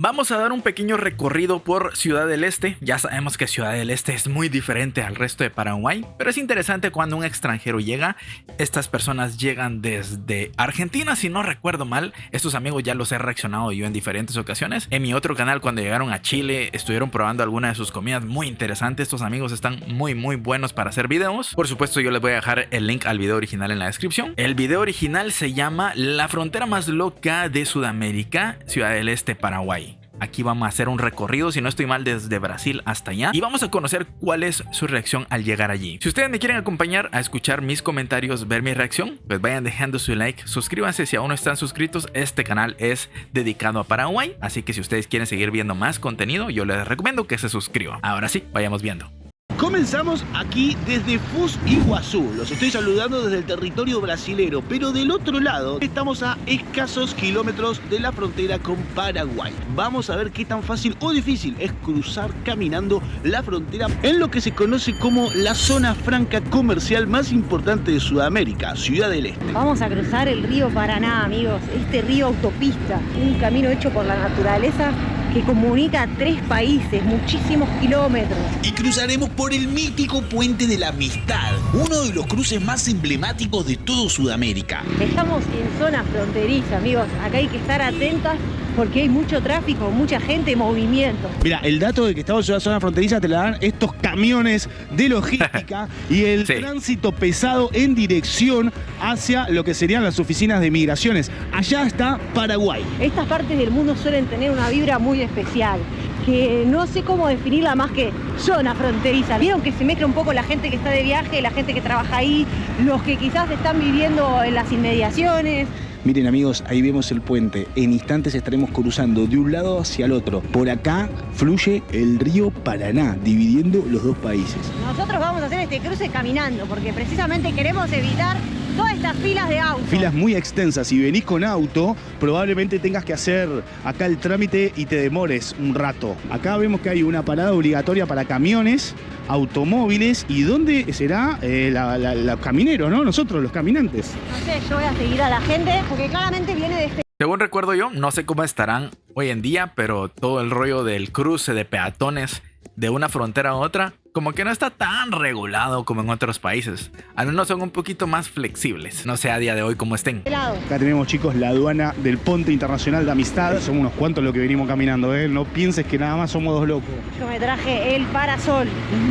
Vamos a dar un pequeño recorrido por Ciudad del Este. Ya sabemos que Ciudad del Este es muy diferente al resto de Paraguay, pero es interesante cuando un extranjero llega. Estas personas llegan desde Argentina, si no recuerdo mal. Estos amigos ya los he reaccionado yo en diferentes ocasiones. En mi otro canal, cuando llegaron a Chile, estuvieron probando algunas de sus comidas muy interesantes. Estos amigos están muy buenos para hacer videos. Por supuesto, yo les voy a dejar el link al video original en la descripción. El video original se llama La frontera más loca de Sudamérica, Ciudad del Este, Paraguay. Aquí vamos a hacer un recorrido, si no estoy mal, desde Brasil hasta allá. Y vamos a conocer cuál es su reacción al llegar allí. Si ustedes me quieren acompañar a escuchar mis comentarios, ver mi reacción, pues vayan dejando su like, suscríbanse si aún no están suscritos. Este canal es dedicado a Paraguay, así que si ustedes quieren seguir viendo más contenido, yo les recomiendo que se suscriban. Ahora sí, vayamos viendo. Comenzamos aquí desde Foz do Iguazú. Los estoy saludando desde el territorio brasilero, pero del otro lado estamos a escasos kilómetros de la frontera con Paraguay. Vamos a ver qué tan fácil o difícil es cruzar caminando la frontera en lo que se conoce como la zona franca comercial más importante de Sudamérica, Ciudad del Este. Vamos a cruzar el río Paraná, amigos. Este río autopista, un camino hecho por la naturaleza que comunica 3 países, muchísimos kilómetros. Y cruzaremos por el mítico Puente de la Amistad, uno de los cruces más emblemáticos de todo Sudamérica. Estamos en zona fronteriza, amigos. Acá hay que estar atentas porque hay mucho tráfico, mucha gente, movimiento. Mira, el dato de que estamos en una zona fronteriza te la dan estos camiones de logística y el tránsito pesado en dirección hacia lo que serían las oficinas de migraciones. Allá está Paraguay. Estas partes del mundo suelen tener una vibra muy especial, que no sé cómo definirla más que zona fronteriza. Vieron que se mezcla un poco la gente que está de viaje, la gente que trabaja ahí, los que quizás están viviendo en las inmediaciones. Miren amigos, ahí vemos el puente. En instantes estaremos cruzando de un lado hacia el otro. Por acá fluye el río Paraná, dividiendo los dos países. Nosotros vamos a hacer este cruce caminando, porque precisamente queremos evitar todas estas filas de autos. Filas muy extensas. Si venís con auto, probablemente tengas que hacer acá el trámite y te demores un rato. Acá vemos que hay una parada obligatoria para camiones, automóviles. ¿Y dónde será los camineros, no? Nosotros, los caminantes. No sé, yo voy a seguir a la gente, porque claramente viene de este... Según recuerdo yo, no sé cómo estarán hoy en día, pero todo el rollo del cruce de peatones de una frontera a otra, como que no está tan regulado como en otros países. Al menos son un poquito más flexibles. No sé a día de hoy cómo estén. Acá tenemos, chicos, la aduana del Ponte Internacional de Amistad. Somos unos cuantos los que venimos caminando, ¿eh? No pienses que nada más somos dos locos. Yo me traje el parasol,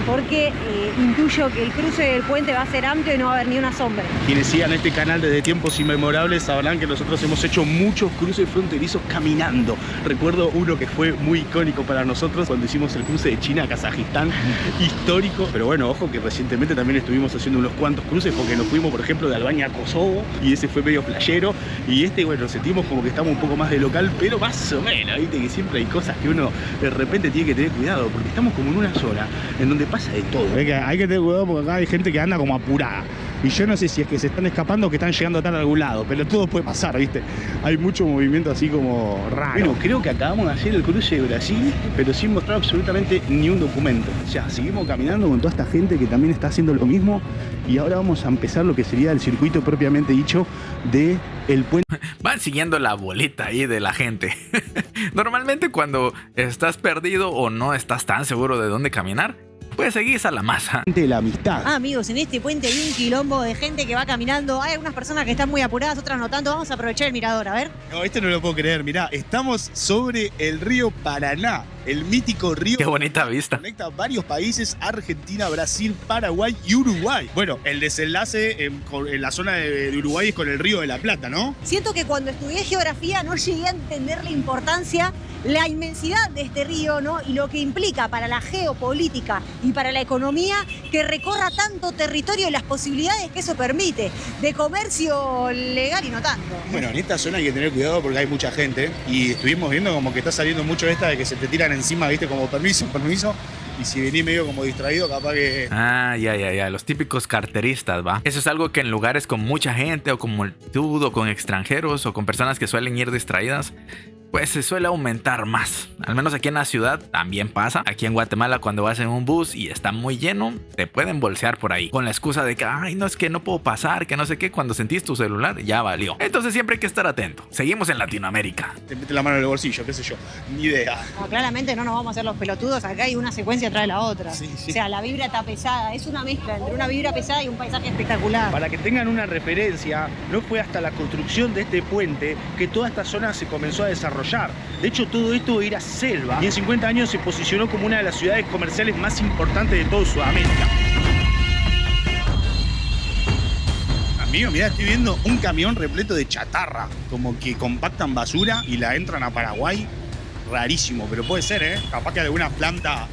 porque intuyo que el cruce del puente va a ser amplio y no va a haber ni una sombra. Quienes sigan este canal desde tiempos inmemorables sabrán que nosotros hemos hecho muchos cruces fronterizos caminando. Recuerdo uno que fue muy icónico para nosotros cuando hicimos el cruce de China a Kazajistán. Histórico, pero bueno, ojo que recientemente también estuvimos haciendo unos cuantos cruces porque nos fuimos, por ejemplo, de Albania a Kosovo y ese fue medio playero, y bueno, sentimos como que estamos un poco más de local, pero más o menos, viste que siempre hay cosas que uno de repente tiene que tener cuidado porque estamos como en una zona en donde pasa de todo. Hay que tener cuidado porque acá hay gente que anda como apurada. Y yo no sé si es que se están escapando o que están llegando tarde a algún lado, pero todo puede pasar, ¿viste? Hay mucho movimiento así como raro. Bueno, creo que acabamos de hacer el cruce de Brasil, pero sin mostrar absolutamente ni un documento. O sea, seguimos caminando con toda esta gente que también está haciendo lo mismo y ahora vamos a empezar lo que sería el circuito propiamente dicho de el puente. Van siguiendo la bolita ahí de la gente. Normalmente cuando estás perdido o no estás tan seguro de dónde caminar, pues seguís a la masa. De la amistad. Amigos, en este puente hay un quilombo de gente que va caminando. Hay algunas personas que están muy apuradas, otras no tanto. Vamos a aprovechar el mirador, a ver. No, esto no lo puedo creer. Mirá, estamos sobre el río Paraná, el mítico río. Qué bonita vista. Conecta varios países: Argentina, Brasil, Paraguay y Uruguay. Bueno, el desenlace en la zona de Uruguay es con el río de la Plata, ¿no? Siento que cuando estudié geografía no llegué a entender la importancia, la inmensidad de este río, ¿no? Y lo que implica para la geopolítica y para la economía que recorra tanto territorio y las posibilidades que eso permite de comercio legal y no tanto. Bueno, en esta zona hay que tener cuidado porque hay mucha gente y estuvimos viendo como que está saliendo mucho esta de que se te tiran encima, ¿viste? Como permiso. Y si venís medio como distraído, capaz que... Ah, ya. Los típicos carteristas, ¿va? Eso es algo que en lugares con mucha gente o con multitud o con extranjeros o con personas que suelen ir distraídas, pues se suele aumentar más. Al menos aquí en la ciudad también pasa. Aquí en Guatemala, cuando vas en un bus y está muy lleno, te pueden bolsear por ahí con la excusa de que ay, no, es que no puedo pasar, que no sé qué. Cuando sentís tu celular ya valió. Entonces siempre hay que estar atento. Seguimos en Latinoamérica. Te mete la mano en el bolsillo, qué sé yo, ni idea. No, claramente no nos vamos a hacer los pelotudos, acá hay una secuencia atrás de la otra. Sí, sí. O sea, la vibra está pesada, es una mezcla entre una vibra pesada y un paisaje espectacular. Para que tengan una referencia, no fue hasta la construcción de este puente que toda esta zona se comenzó a desarrollar. De hecho, todo esto era selva y en 50 años se posicionó como una de las ciudades comerciales más importantes de toda Sudamérica. Amigo, mirá, estoy viendo un camión repleto de chatarra, como que compactan basura y la entran a Paraguay. Rarísimo, pero puede ser, ¿eh? Capaz que alguna planta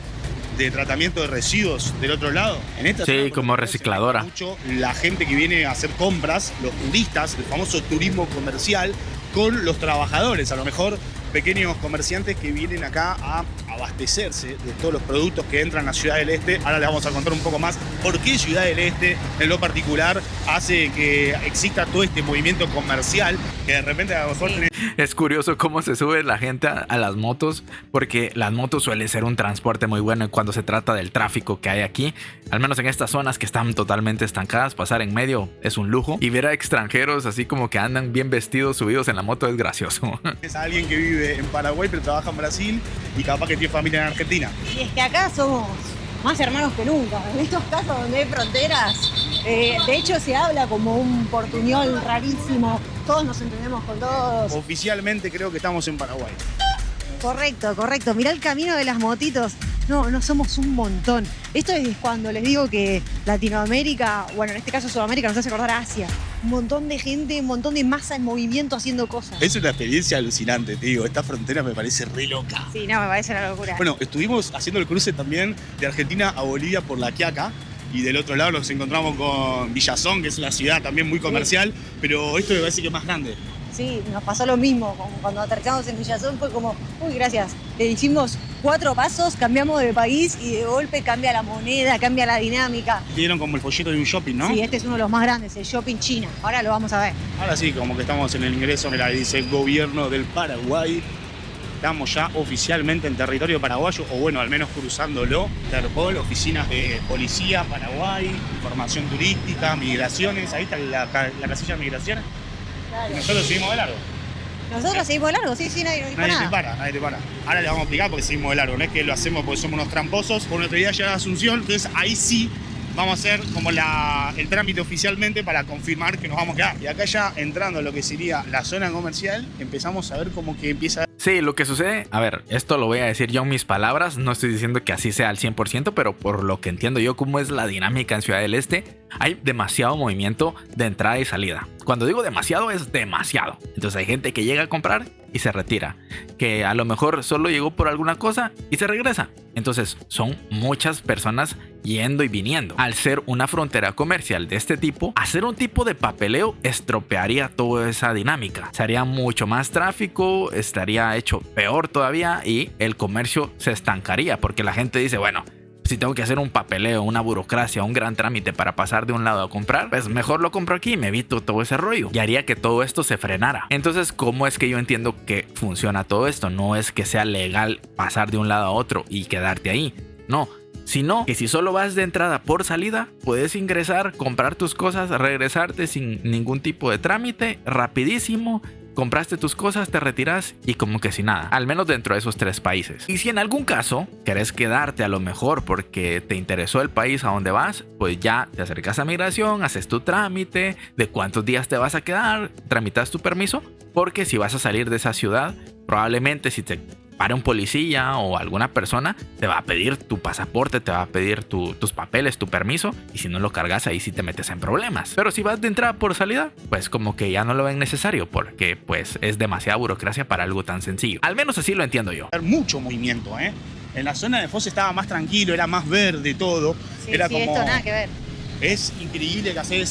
de tratamiento de residuos del otro lado. En esta Sí, zona, como recicladora. mucho la gente que viene a hacer compras, los turistas, el famoso turismo comercial, con los trabajadores, a lo mejor pequeños comerciantes que vienen acá a abastecerse de todos los productos que entran a Ciudad del Este. Ahora les vamos a contar un poco más por qué Ciudad del Este, en lo particular, hace que exista todo este movimiento comercial que de repente a lo mejor tenés... Es curioso cómo se sube la gente a las motos, porque las motos suelen ser un transporte muy bueno cuando se trata del tráfico que hay aquí. Al menos en estas zonas que están totalmente estancadas, pasar en medio es un lujo. Y ver a extranjeros así como que andan bien vestidos, subidos en la moto, es gracioso. Es alguien que vive en Paraguay pero trabaja en Brasil y capaz que tiene familia en Argentina. Y es que acá somos más hermanos que nunca. En estos casos donde hay fronteras, de hecho se habla como un portuñol rarísimo. Todos nos entendemos con todos. Oficialmente creo que estamos en Paraguay. Correcto, correcto. Mirá el camino de las motitos. No somos un montón. Esto es cuando les digo que Latinoamérica, bueno, en este caso Sudamérica, nos hace acordar a Asia. Un montón de gente, un montón de masa en movimiento haciendo cosas. Es una experiencia alucinante, te digo. Esta frontera me parece re loca. Sí, no, me parece una locura. Bueno, estuvimos haciendo el cruce también de Argentina a Bolivia por La Quiaca. Y del otro lado nos encontramos con Villazón, que es una ciudad también muy comercial. Sí. Pero esto me parece que es más grande. Sí, nos pasó lo mismo. Cuando aterrizamos en Villazón fue como, uy, gracias. Le hicimos 4 pasos, cambiamos de país y de golpe cambia la moneda, cambia la dinámica. Dieron como el folleto de un shopping, ¿no? Sí, este es uno de los más grandes, el Shopping China. Ahora lo vamos a ver. Ahora sí, como que estamos en el ingreso, mira, dice Gobierno del Paraguay. Estamos ya oficialmente en territorio paraguayo, o bueno, al menos cruzándolo. Interpol, oficinas de policía, Paraguay, información turística, migraciones. Ahí está la casilla de migraciones. Claro. Y nosotros seguimos de largo. Nosotros seguimos de largo, sí, nadie nos dijo nada. Nadie te para. Ahora le vamos a explicar porque seguimos de largo. No es que lo hacemos porque somos unos tramposos. Por nuestra idea llegar a Asunción, entonces ahí sí vamos a hacer como el trámite oficialmente para confirmar que nos vamos a quedar. Y acá ya entrando a lo que sería la zona comercial, empezamos a ver como que empieza... Sí, lo que sucede, a ver, esto lo voy a decir yo en mis palabras, no estoy diciendo que así sea al 100%, pero por lo que entiendo yo cómo es la dinámica en Ciudad del Este, hay demasiado movimiento de entrada y salida. Cuando digo demasiado, es demasiado. Entonces hay gente que llega a comprar y se retira, que a lo mejor solo llegó por alguna cosa y se regresa. Entonces son muchas personas yendo y viniendo. Al ser una frontera comercial de este tipo, hacer un tipo de papeleo estropearía toda esa dinámica. Se haría mucho más tráfico, estaría hecho peor todavía y el comercio se estancaría porque la gente dice, bueno, si tengo que hacer un papeleo, una burocracia, un gran trámite para pasar de un lado a comprar, pues mejor lo compro aquí y me evito todo ese rollo. Y haría que todo esto se frenara. Entonces, ¿cómo es que yo entiendo que funciona todo esto? No es que sea legal pasar de un lado a otro y quedarte ahí. No. Sino que si solo vas de entrada por salida, puedes ingresar, comprar tus cosas, regresarte sin ningún tipo de trámite, rapidísimo. Compraste tus cosas, te retiras y como que sin nada, al menos dentro de esos 3 países. Y si en algún caso querés quedarte a lo mejor porque te interesó el país a donde vas, pues ya te acercas a migración, haces tu trámite, de cuántos días te vas a quedar, tramitas tu permiso, porque si vas a salir de esa ciudad, probablemente si te para un policía o alguna persona, te va a pedir tu pasaporte, te va a pedir tus papeles, tu permiso, y si no lo cargas ahí sí te metes en problemas. Pero si vas de entrada por salida, pues como que ya no lo ven necesario porque pues es demasiada burocracia para algo tan sencillo. Al menos así lo entiendo yo. Mucho movimiento, ¿eh? En la zona de Foz estaba más tranquilo, era más verde todo. Sí, era como... esto nada que ver. Es increíble que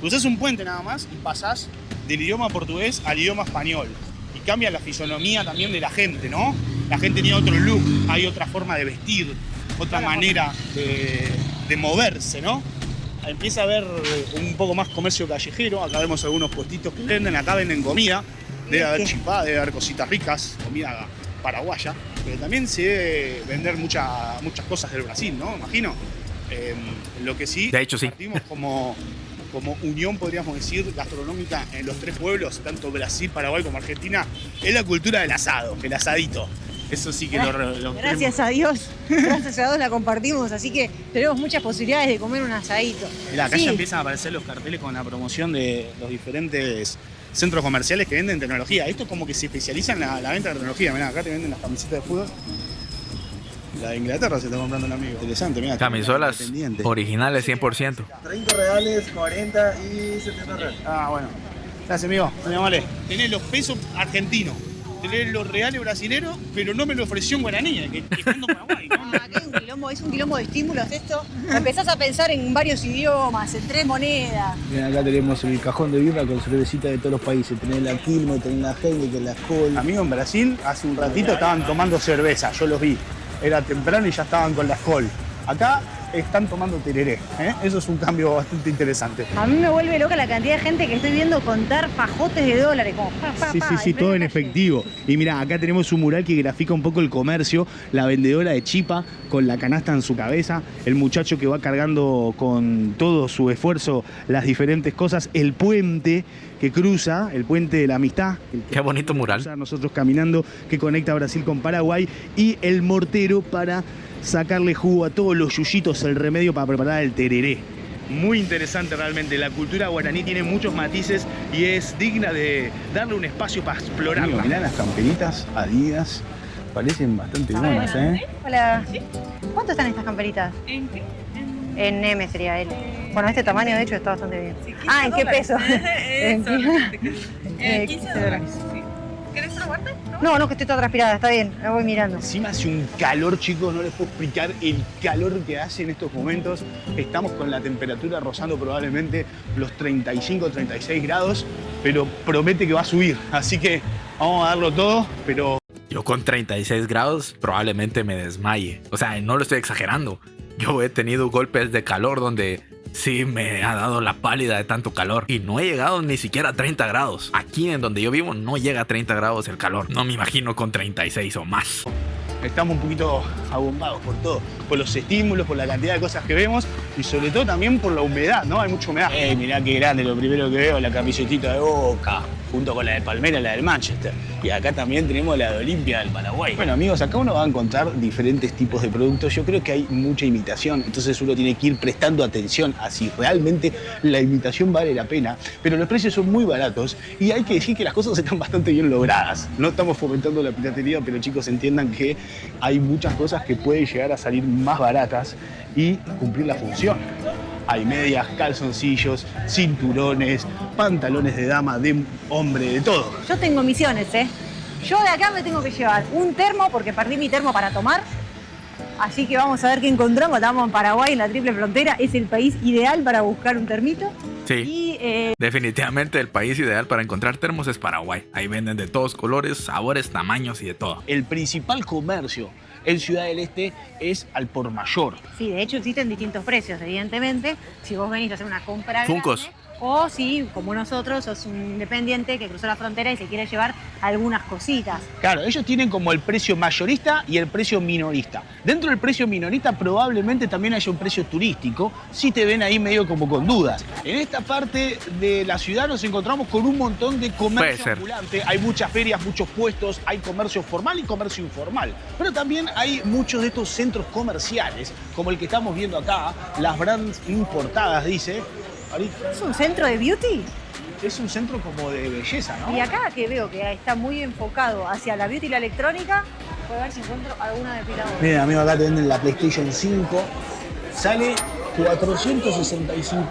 cruzás un puente nada más y pasás del idioma portugués al idioma español. Y cambia la fisonomía también de la gente, ¿no? La gente tiene otro look, hay otra forma de vestir, otra manera de moverse, ¿no? Empieza a haber un poco más comercio callejero, acá vemos algunos puestitos que venden, acá venden comida. Debe haber ¿Qué? chipá, debe haber cositas ricas, comida paraguaya, pero también se debe vender muchas cosas del Brasil, ¿no? Imagino. Lo que sí, De hecho, sí. partimos como unión, podríamos decir, gastronómica en los tres pueblos, tanto Brasil, Paraguay como Argentina, es la cultura del asado, el asadito. Eso sí que lo Gracias a Dios, gracias a Dios la compartimos, así que tenemos muchas posibilidades de comer un asadito. Mirá, acá Sí. ya empiezan a aparecer los carteles con la promoción de los diferentes centros comerciales que venden tecnología. Esto como que se especializa en la venta de tecnología. Mirá, acá te venden las camisetas de fútbol. La de Inglaterra se está comprando un amigo. Interesante, mirá. Camisolas Independiente. originales 100%. 30 reales, 40 y 70 reales. Ah, bueno. Gracias, amigo. Muy amable. Tenés los pesos argentinos, tenés los reales brasileros, pero no me lo ofreció en guaraní, que vendo Paraguay, ¿no? Ah, acá hay un quilombo, es un quilombo de estímulos esto. Empezás a pensar en varios idiomas, en 3 monedas. Bien, acá tenemos el cajón de birra con cervecita de todos los países. Tenés la Quilmes, tenés la Heineken, la Skol. Amigo, en Brasil hace un ratito estaban tomando cerveza, yo los vi. Era temprano y ya estaban con la Skol. Acá están tomando tereré, ¿eh? Eso es un cambio bastante interesante. A mí me vuelve loca la cantidad de gente que estoy viendo contar fajotes de dólares, como Sí, todo en efectivo. Y mira, acá tenemos un mural que grafica un poco el comercio, la vendedora de chipa con la canasta en su cabeza, el muchacho que va cargando con todo su esfuerzo las diferentes cosas, el puente que cruza, el puente de la amistad. Qué bonito mural. Cruzar nosotros caminando, que conecta Brasil con Paraguay, y el mortero para sacarle jugo a todos los yuyitos, el remedio para preparar el tereré. Muy interesante realmente, la cultura guaraní tiene muchos matices y es digna de darle un espacio para explorarla. Mirá las camperitas Adidas, parecen bastante buenas, ¿eh? Hola. ¿Cuánto están estas camperitas? ¿En qué? En M sería L. Bueno, este tamaño de hecho está bastante bien. Sí, 15 Ah, ¿en qué dólares. peso? Eso, qué? 15 dólares. Sí. ¿Querés probarte? No, no, que estoy toda transpirada, está bien, la voy mirando. Encima hace un calor, chicos, no les puedo explicar el calor que hace en estos momentos. Estamos con la temperatura rozando probablemente los 35, 36 grados, pero promete que va a subir. Así que vamos a darlo todo, pero Yo con 36 grados probablemente me desmaye. O sea, no lo estoy exagerando. Yo he tenido golpes de calor donde sí me ha dado la pálida de tanto calor. Y no he llegado ni siquiera a 30 grados. Aquí en donde yo vivo no llega a 30 grados el calor. No me imagino con 36 o más. estamos un poquito abombados por todo, por los estímulos, por la cantidad de cosas que vemos y sobre todo también por la humedad, ¿no? Hay mucha humedad. Mirá qué grande, lo primero que veo, la camisetita de Boca, junto con la de Palmeiras, la del Manchester. Y acá también tenemos la de Olimpia del Paraguay. Bueno, amigos, acá uno va a encontrar diferentes tipos de productos. Yo creo que hay mucha imitación, entonces uno tiene que ir prestando atención a si realmente la imitación vale la pena. Pero los precios son muy baratos y hay que decir que las cosas están bastante bien logradas. No estamos fomentando la piratería, pero chicos, entiendan que hay muchas cosas que pueden llegar a salir más baratas y cumplir la función. Hay medias, calzoncillos, cinturones, pantalones de dama, de hombre, de todo. Yo tengo misiones, ¿eh? Yo de acá me tengo que llevar un termo, porque perdí mi termo para tomar. Así que vamos a ver qué encontramos. Estamos en Paraguay, en la triple frontera. Es el país ideal para buscar un termito. Sí. Y Definitivamente el país ideal para encontrar termos es Paraguay. Ahí venden de todos colores, sabores, tamaños y de todo. El principal comercio en Ciudad del Este es al por mayor. sí, de hecho existen distintos precios, evidentemente. Si vos venís a hacer una compra Funcos. grande, o si, como nosotros, sos un independiente que cruzó la frontera y se quiere llevar algunas cositas. Claro, ellos tienen como el precio mayorista y el precio minorista. Dentro del precio minorista probablemente también haya un precio turístico, si te ven ahí medio como con dudas. En esta parte de la ciudad nos encontramos con un montón de Puede comercio ser. ambulante. Hay muchas ferias, muchos puestos, hay comercio formal y comercio informal. Pero también hay muchos de estos centros comerciales, como el que estamos viendo acá, las brands importadas, dice. Ahorita ¿Es un centro de beauty? es un centro como de belleza, ¿no? Y acá que veo que está muy enfocado hacia la beauty y la electrónica, voy a ver si encuentro alguna depiladora. Miren, amigo, acá te venden la PlayStation 5. Sale $465.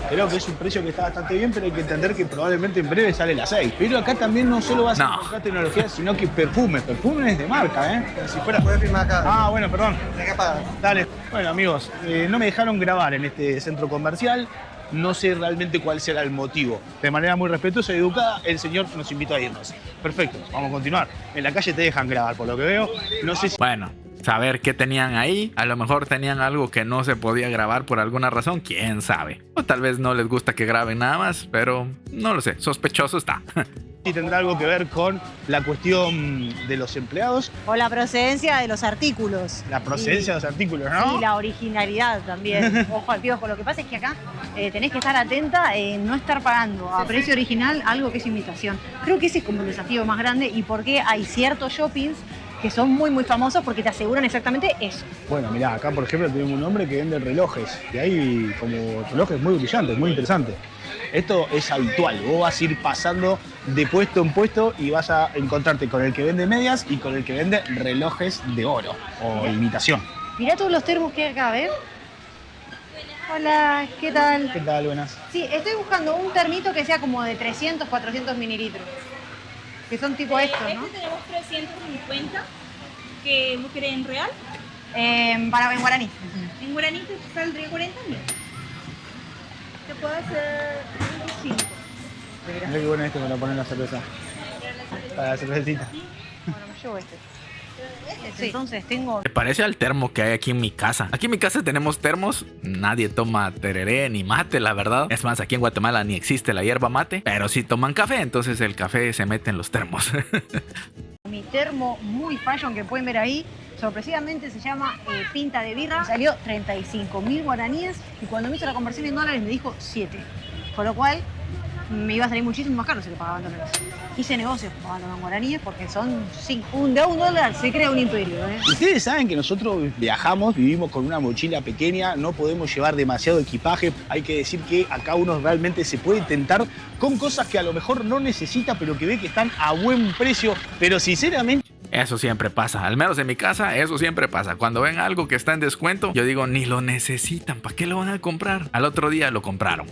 Creo que es un precio que está bastante bien, pero hay que entender que probablemente en breve sale la 6. Pero acá también no solo vas a No. encontrar tecnología, sino que perfumes. Perfumes de marca, ¿eh? Como si fuera... Puedes firmar acá. Ah, bueno, perdón. Acá paga. Dale. Bueno, amigos, no me dejaron grabar en este centro comercial. No sé realmente cuál será el motivo. De manera muy respetuosa y educada, el señor nos invitó a irnos. Perfecto, vamos a continuar. En la calle te dejan grabar, por lo que veo. No sé si... Bueno, saber qué tenían ahí. A lo mejor tenían algo que no se podía grabar por alguna razón. Quién sabe. O tal vez no les gusta que graben nada más, pero no lo sé. Sospechoso está. Y tendrá algo que ver con la cuestión de los empleados, O la procedencia de los artículos. la procedencia de los artículos, ¿no? Y la originalidad también. Ojo al piojo. Lo que pasa es que acá tenés que estar atenta en no estar pagando a precio original algo que es imitación. Creo que ese es como el desafío más grande y por qué hay ciertos shoppings que son muy muy famosos porque te aseguran exactamente eso. Bueno, mirá, acá por ejemplo tenemos un hombre que vende relojes. Y hay como relojes muy brillantes, muy interesantes. Esto es habitual, vos vas a ir pasando de puesto en puesto y vas a encontrarte con el que vende medias y con el que vende relojes de oro o imitación. Mirá todos los termos que hay acá, ¿ves? Hola, ¿qué tal? ¿Qué tal? Buenas. Sí, estoy buscando un termito que sea como de 300, 400 mililitros. Que son tipo estos, ¿no? Este tenemos 350, que vos querés en real. En guaraní. En guaraní te saldría 40.000. Te puedo hacer 25. Mirá qué bueno esto para poner la cerveza. Para la cervecita. Bueno, me llevo este. Sí. Entonces tengo... Se parece al termo que hay aquí en mi casa. Aquí en mi casa tenemos termos. Nadie toma tereré ni mate, la verdad. Es más, aquí en Guatemala ni existe la hierba mate. Pero sí toman café, entonces el café se mete en los termos. Mi termo muy fashion que pueden ver ahí, sorpresivamente se llama Pinta de Birra. Salió 35.000 guaraníes y cuando me hizo la conversión en dólares me dijo 7. Con lo cual me iba a salir muchísimo más caro si lo pagaba en dólares. Hice negocios pagando en guaraníes porque son 5. De $1 se crea un imperio, ¿eh? Ustedes saben que nosotros viajamos, vivimos con una mochila pequeña, no podemos llevar demasiado equipaje. Hay que decir que acá uno realmente se puede tentar con cosas que a lo mejor no necesita, pero que ve que están a buen precio. Pero sinceramente... Eso siempre pasa, al menos en mi casa, eso siempre pasa. Cuando ven algo que está en descuento, yo digo, ni lo necesitan, ¿para qué lo van a comprar? Al otro día lo compraron.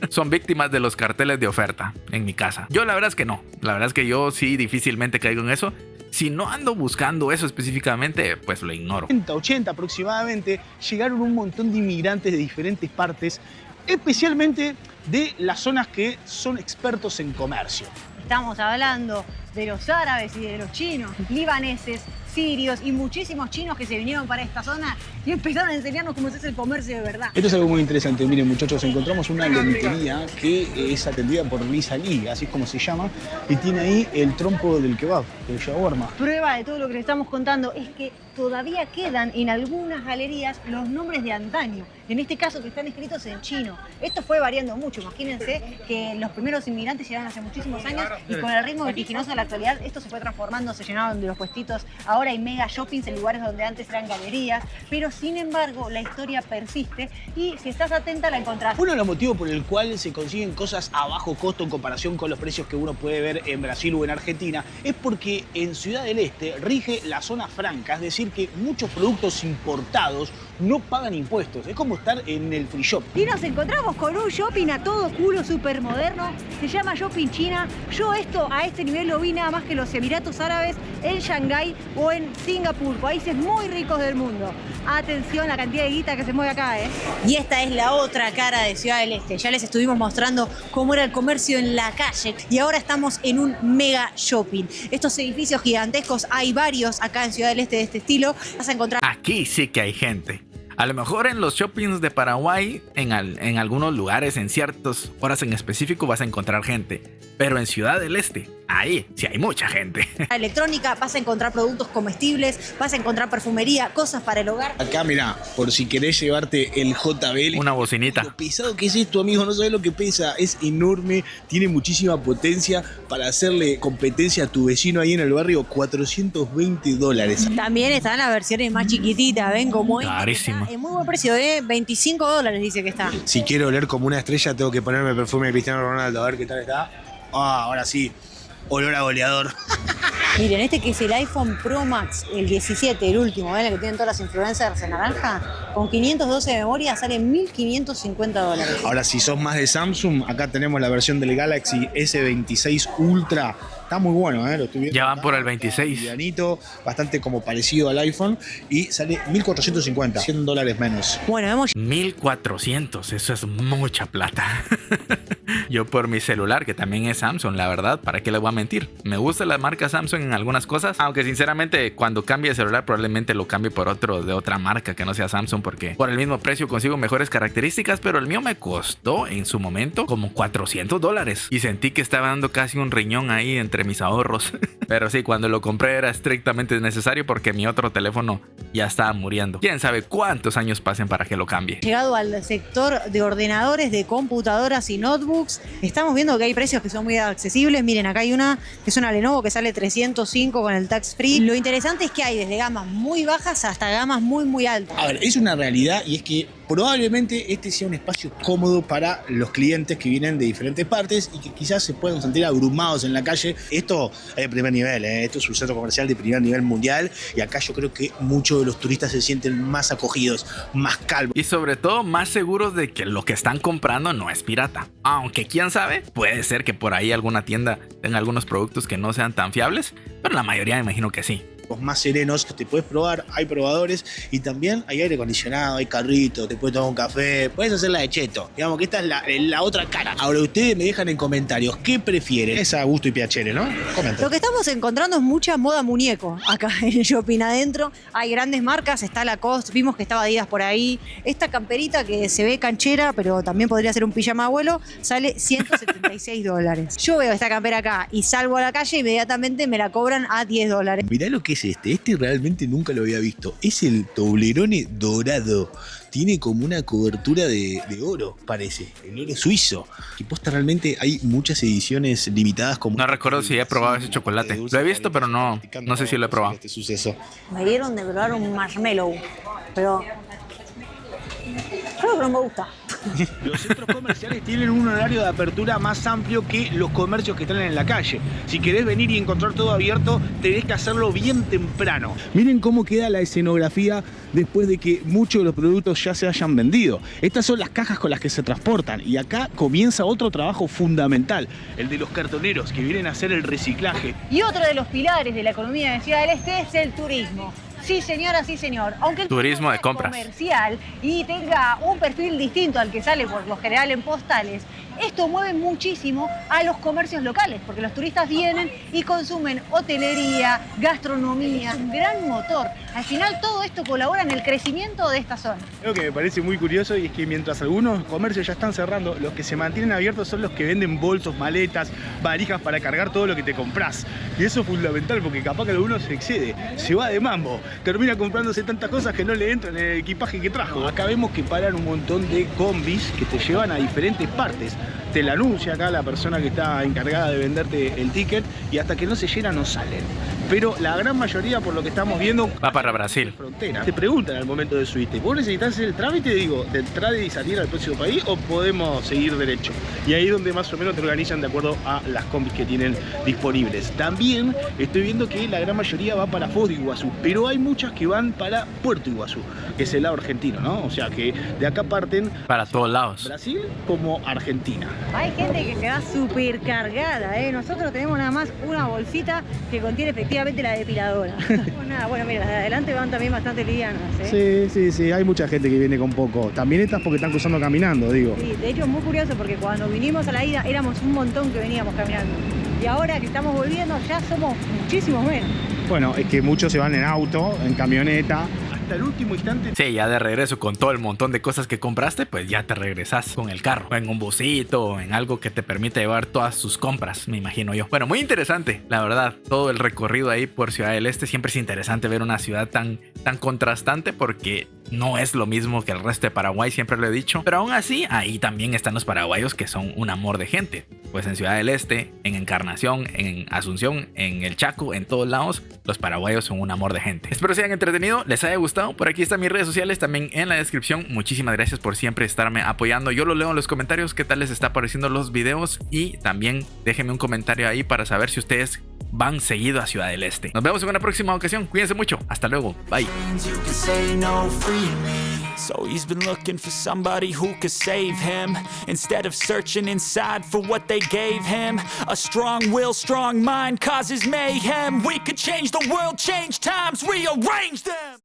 Son víctimas de los carteles de oferta en mi casa. Yo la verdad es que no, la verdad es que yo sí difícilmente caigo en eso. Si no ando buscando eso específicamente, pues lo ignoro. 80 aproximadamente, llegaron un montón de inmigrantes de diferentes partes, especialmente de las zonas que son expertos en comercio. Estamos hablando de los árabes y de los chinos, libaneses, sirios y muchísimos chinos que se vinieron para esta zona y empezaron a enseñarnos cómo se hace el comercio de verdad. Esto es algo muy interesante. Miren, muchachos, encontramos una lentería que es atendida por Lisa Lee, así es como se llama, y tiene ahí el trompo del kebab, del shawarma. Prueba de todo lo que les estamos contando es que todavía quedan en algunas galerías los nombres de antaño, en este caso que están escritos en chino. Esto fue variando mucho, imagínense que los primeros inmigrantes llegaron hace muchísimos años y con el ritmo vertiginoso de la actualidad esto se fue transformando, se llenaron de los puestitos, ahora hay mega shoppings en lugares donde antes eran galerías, pero sin embargo la historia persiste y si estás atenta la encontrás. Uno de los motivos por el cual se consiguen cosas a bajo costo en comparación con los precios que uno puede ver en Brasil o en Argentina es porque en Ciudad del Este rige la zona franca, es decir, que muchos productos importados no pagan impuestos. Es como estar en el free shop. Y nos encontramos con un shopping a todo culo súper moderno, se llama Shopping China. Yo esto a este nivel lo vi nada más que en los Emiratos Árabes, en Shanghái o en Singapur, países muy ricos del mundo. Atención la cantidad de guita que se mueve acá, ¿eh? Y esta es la otra cara de Ciudad del Este. Ya les estuvimos mostrando cómo era el comercio en la calle y ahora estamos en un mega shopping. Estos edificios gigantescos, hay varios acá en Ciudad del Este de este estilo. Vas a encontrar... Aquí sí que hay gente. A lo mejor en los shoppings de Paraguay, en algunos lugares, en ciertas horas en específico vas a encontrar gente. Pero en Ciudad del Este, ahí sí hay mucha gente. electrónica, vas a encontrar productos comestibles, vas a encontrar perfumería, cosas para el hogar. Acá, mirá, por si querés llevarte el JBL. Una bocinita. Lo pesado que es esto, amigo, no sabés lo que pesa. Es enorme, tiene muchísima potencia para hacerle competencia a tu vecino ahí en el barrio. $420. También están las versiones más chiquititas, ven cómo es. Carísimo. Es muy buen precio, $25 dice que está. Si quiero oler como una estrella, tengo que ponerme perfume de Cristiano Ronaldo. A ver qué tal está. Ah, ahora sí, olor a goleador. Miren, este que es el iPhone Pro Max, el 17, el último, ¿ven? El que tienen todas las influencers en naranja, con 512 de memoria sale $1.550. Ahora, si sos más de Samsung, acá tenemos la versión del Galaxy S26 Ultra. Está muy bueno, lo estoy viendo. Ya van por el 26. Livianito, bastante como parecido al iPhone y sale $1.450, $100 menos. Bueno, hemos 1.400, eso es mucha plata. Yo por mi celular, que también es Samsung, la verdad, ¿para qué les voy a mentir? Me gusta la marca Samsung en algunas cosas, aunque sinceramente cuando cambie de celular probablemente lo cambie por otro de otra marca que no sea Samsung, porque por el mismo precio consigo mejores características, pero el mío me costó en su momento como $400 y sentí que estaba dando casi un riñón ahí entre mis ahorros. Pero sí, cuando lo compré era estrictamente necesario porque mi otro teléfono ya estaba muriendo. Quién sabe cuántos años pasen para que lo cambie. Llegado al sector de ordenadores, de computadoras y notebooks, estamos viendo que hay precios que son muy accesibles. Miren, acá hay una que es una Lenovo que sale 305 con el tax free. Lo interesante es que hay desde gamas muy bajas hasta gamas muy altas. A ver, es una realidad y es que probablemente este sea un espacio cómodo para los clientes que vienen de diferentes partes y que quizás se puedan sentir abrumados en la calle. Esto es de primer nivel, esto es un centro comercial de primer nivel mundial y acá yo creo que muchos de los turistas se sienten más acogidos, más calmos. Y sobre todo más seguros de que lo que están comprando no es pirata. Aunque quién sabe, puede ser que por ahí alguna tienda tenga algunos productos que no sean tan fiables, pero la mayoría me imagino que sí. Más serenos, te puedes probar, hay probadores y también hay aire acondicionado, hay carrito, te puedes tomar un café, puedes hacer la de cheto. Digamos que esta es la otra cara. Ahora ustedes me dejan en comentarios qué prefieren. Es a gusto y piacere, ¿no? Comenten. Lo que estamos encontrando es mucha moda muñeco acá en el shopping adentro. Hay grandes marcas, está Lacoste, vimos que estaba Adidas por ahí. Esta camperita que se ve canchera, pero también podría ser un pijama abuelo, sale $176. Yo veo esta campera acá y salgo a la calle, inmediatamente me la cobran a $10. Mirá lo que es este realmente nunca lo había visto. Es el Toblerone dorado. Tiene como una cobertura de oro, parece. El oro suizo. Y posta realmente hay muchas ediciones limitadas como... No recuerdo si he probado ese chocolate. Lo he visto, pero no sé si lo he probado. Este suceso. Me dieron de probar un marshmallow, pero creo que no me gusta. Los centros comerciales tienen un horario de apertura más amplio que los comercios que están en la calle. Si querés venir y encontrar todo abierto, tenés que hacerlo bien temprano. Miren cómo queda la escenografía después de que muchos de los productos ya se hayan vendido. Estas son las cajas con las que se transportan y acá comienza otro trabajo fundamental, el de los cartoneros que vienen a hacer el reciclaje. Y otro de los pilares de la economía de Ciudad del Este es el turismo. Sí, señora, sí, señor. Aunque el turismo de compras comercial y tenga un perfil distinto al que sale por lo general en postales, esto mueve muchísimo a los comercios locales, porque los turistas vienen y consumen hotelería, gastronomía, un gran motor. Al final todo esto colabora en el crecimiento de esta zona. Lo que me parece muy curioso y es que mientras algunos comercios ya están cerrando, los que se mantienen abiertos son los que venden bolsos, maletas, valijas para cargar todo lo que te compras. Y eso es fundamental porque capaz que alguno se excede, se va de mambo, termina comprándose tantas cosas que no le entran en el equipaje que trajo. Acá vemos que paran un montón de combis que te llevan a diferentes partes. Te la anuncia acá la persona que está encargada de venderte el ticket y hasta que no se llena no salen. Pero la gran mayoría, por lo que estamos viendo, va para Brasil. Frontera. Te preguntan al momento de subirte, ¿vos necesitas hacer el trámite, digo, de entrar y salir al próximo país o podemos seguir derecho? Y ahí es donde más o menos te organizan de acuerdo a las combis que tienen disponibles. También estoy viendo que la gran mayoría va para Foz de Iguazú, pero hay muchas que van para Puerto Iguazú, que es el lado argentino, ¿no? O sea que de acá parten para todos lados. Brasil como Argentina. Hay gente que se va súper cargada, ¿eh? Nosotros tenemos nada más una bolsita que contiene efectivamente la depiladora. Bueno, mira, las de adelante van también bastante livianas, ¿eh? Sí, hay mucha gente que viene con poco. También estas porque están cruzando caminando, digo. Sí, de hecho es muy curioso porque cuando vinimos a la ida éramos un montón que veníamos caminando. Y ahora que estamos volviendo ya somos muchísimos menos. Bueno, es que muchos se van en auto, en camioneta. Hasta el último instante. Sí, ya de regreso con todo el montón de cosas que compraste, pues ya te regresas con el carro, o en un busito, o en algo que te permite llevar todas sus compras, me imagino yo. Bueno, muy interesante, la verdad, todo el recorrido ahí por Ciudad del Este. Siempre es interesante ver una ciudad tan contrastante porque no es lo mismo que el resto de Paraguay, siempre lo he dicho. Pero aún así, ahí también están los paraguayos que son un amor de gente. Pues en Ciudad del Este, en Encarnación, en Asunción, en El Chaco, en todos lados, los paraguayos son un amor de gente. Espero se hayan entretenido, les haya gustado. Por aquí están mis redes sociales también en la descripción. Muchísimas gracias por siempre estarme apoyando. Yo lo leo en los comentarios qué tal les está pareciendo los videos. Y también déjenme un comentario ahí para saber si ustedes van seguido a Ciudad del Este. Nos vemos en una próxima ocasión. Cuídense mucho. Hasta luego. Bye. So he's been looking for somebody who could save him, instead of searching inside for what they gave him. A strong will, strong mind causes mayhem. We could change the world, change times, rearrange them.